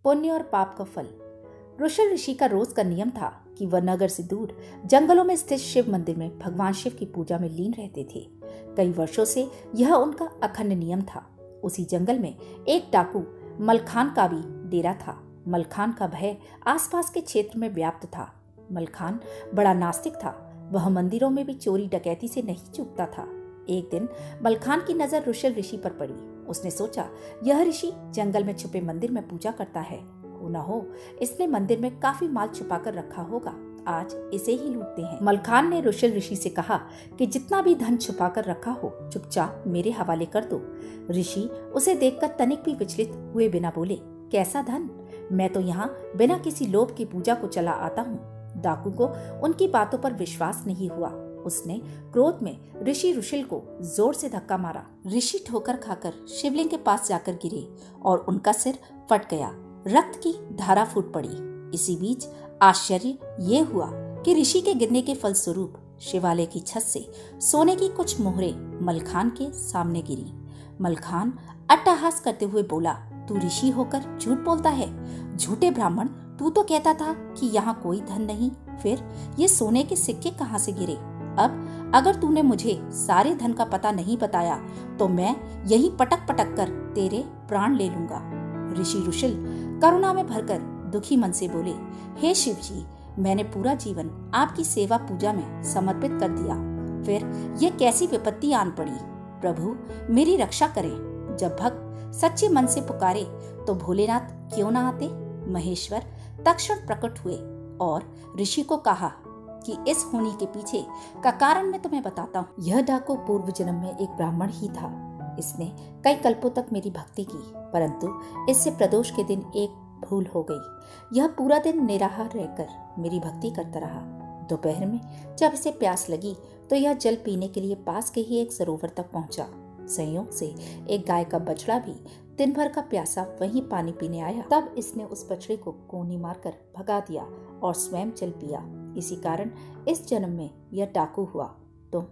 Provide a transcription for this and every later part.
पुण्य और पाप का फल। रुशल ऋषि का रोज का नियम था कि वह नगर से दूर जंगलों में स्थित शिव मंदिर में भगवान शिव की पूजा में लीन रहते थे। कई वर्षों से यह उनका अखंड नियम था। उसी जंगल में एक डाकू मलखान का भी डेरा था। मलखान का भय आसपास के क्षेत्र में व्याप्त था। मलखान बड़ा नास्तिक था। वह मंदिरों में भी चोरी डकैती से नहीं चूकता था। एक दिन मलखान की नजर रुशल ऋषि पर पड़ी। उसने सोचा, यह ऋषि जंगल में छुपे मंदिर में पूजा करता है। हो न हो इसने मंदिर में काफी माल छुपा कर रखा होगा। आज इसे ही लूटते हैं। मलखान ने रुशल ऋषि से कहा कि जितना भी धन छुपा कर रखा हो चुपचाप मेरे हवाले कर दो। ऋषि उसे देखकर तनिक भी विचलित हुए बिना बोले, कैसा धन? मैं तो यहाँ बिना किसी लोभ की पूजा को चला आता हूँ। डाकू को उनकी बातों पर विश्वास नहीं हुआ। उसने क्रोध में ऋषि रुशल को जोर से धक्का मारा। ऋषि ठोकर खाकर शिवलिंग के पास जाकर गिरे और उनका सिर फट गया। रक्त की धारा फूट पड़ी। इसी बीच आश्चर्य ये हुआ कि ऋषि के गिरने के फलस्वरूप शिवालय की छत से सोने की कुछ मोहरें मलखान के सामने गिरी। मलखान अट्टहास करते हुए बोला, तू ऋषि होकर झूठ बोलता है? झूठे ब्राह्मण, तू तो कहता था कि यहाँ कोई धन नहीं, फिर ये सोने के सिक्के कहाँ से गिरे? अब अगर तूने मुझे सारे धन का पता नहीं बताया तो मैं यही पटक पटक कर तेरे प्राण ले लूंगा। ऋषि रुशल करुणा में भरकर दुखी मन से बोले, हे शिव जी, मैंने पूरा जीवन आपकी सेवा पूजा में समर्पित कर दिया, फिर ये कैसी विपत्ति आन पड़ी? प्रभु मेरी रक्षा करें। जब भक्त सच्चे मन से पुकारे तो भोलेनाथ क्यों ना आते? महेश्वर तत्क्षण प्रकट हुए और ऋषि को कहा कि इस होनी के पीछे का कारण मैं तुम्हें बताता हूँ। यह डाकू पूर्व जन्म में एक ब्राह्मण ही था। इसने कई कल्पों तक मेरी भक्ति की, परंतु इससे प्रदोष के दिन एक भूल हो गई। यह पूरा दिन निराहार रहकर मेरी भक्ति करता रहा। दोपहर में जब इसे प्यास लगी तो यह जल पीने के लिए पास के ही एक सरोवर तक पहुंचा। संयोग से एक गाय का बछड़ा भी दिन भर का प्यासा वहीं पानी पीने आया। तब इसने उस बछड़े को कोनी मारकर भगा दिया और स्वयं जल पिया। इसी कारण इस जन्म में यह डाकू हुआ। तुम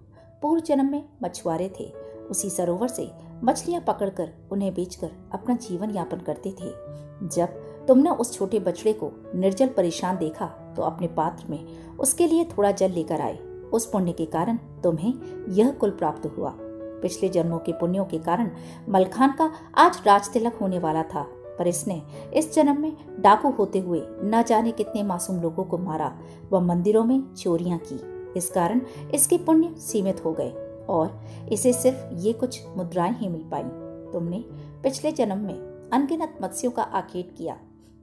पूर्व जन्म में मछुआरे थे। उसी सरोवर से मछलियां पकड़कर उन्हें बेचकर अपना जीवन यापन करते थे। जब तुमने उस छोटे बछड़े को निर्जल परेशान देखा तो अपने पात्र में उसके लिए थोड़ा जल लेकर आए। उस पुण्य के कारण तुम्हें यह कुल प्राप्त हुआ। पिछले जन्मों के पुण्यों के कारण मलखान का आज राज तिलक होने वाला था, पर इसने इस जन्म में डाकू होते हुए न जाने कितने मासूम लोगों को मारा व मंदिरों में चोरियां की। इस कारण इसके पुण्य सीमित हो गए और इसे सिर्फ ये कुछ मुद्राएं ही मिल पाई। तुमने पिछले जन्म में अनगिनत मत्स्यों का आखेट किया,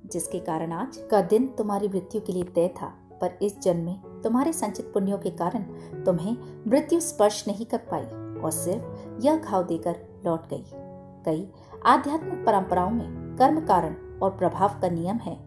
जिसके कारण आज का दिन तुम्हारी मृत्यु के लिए तय था, पर इस जन्म में तुम्हारे संचित पुण्यों के कारण तुम्हें मृत्यु स्पर्श नहीं कर पाई और सिर्फ यह घाव देकर लौट गई। कई आध्यात्मिक परंपराओं में कर्म कारण और प्रभाव का नियम है।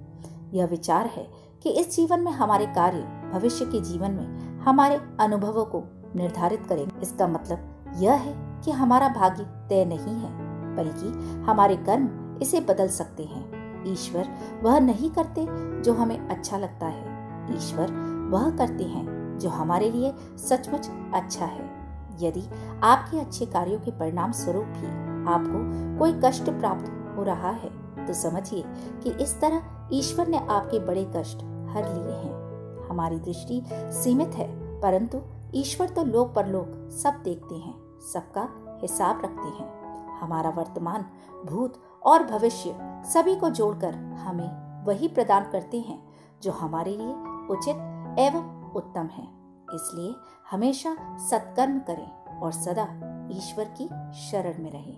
यह विचार है कि इस जीवन में हमारे कार्य भविष्य के जीवन में हमारे अनुभवों को निर्धारित करेंगे। इसका मतलब यह है कि हमारा भाग्य तय नहीं है, बल्कि हमारे कर्म इसे बदल सकते हैं। ईश्वर वह नहीं करते जो हमें अच्छा लगता है। ईश्वर वह करते हैं जो हमारे लिए सचमुच अच्छा है। यदि आपके अच्छे कार्यों के परिणाम स्वरूप भी आपको कोई कष्ट प्राप्त हो रहा है तो समझिए कि इस तरह ईश्वर ने आपके बड़े कष्ट हर लिए हैं। हमारी दृष्टि सीमित है, परंतु ईश्वर तो लोक परलोक सब देखते हैं, सबका हिसाब रखते हैं। हमारा वर्तमान, भूत और भविष्य सभी को जोड़कर हमें वही प्रदान करते हैं जो हमारे लिए उचित एवं उत्तम है। इसलिए हमेशा सत्कर्म करें और सदा ईश्वर की शरण में रहें।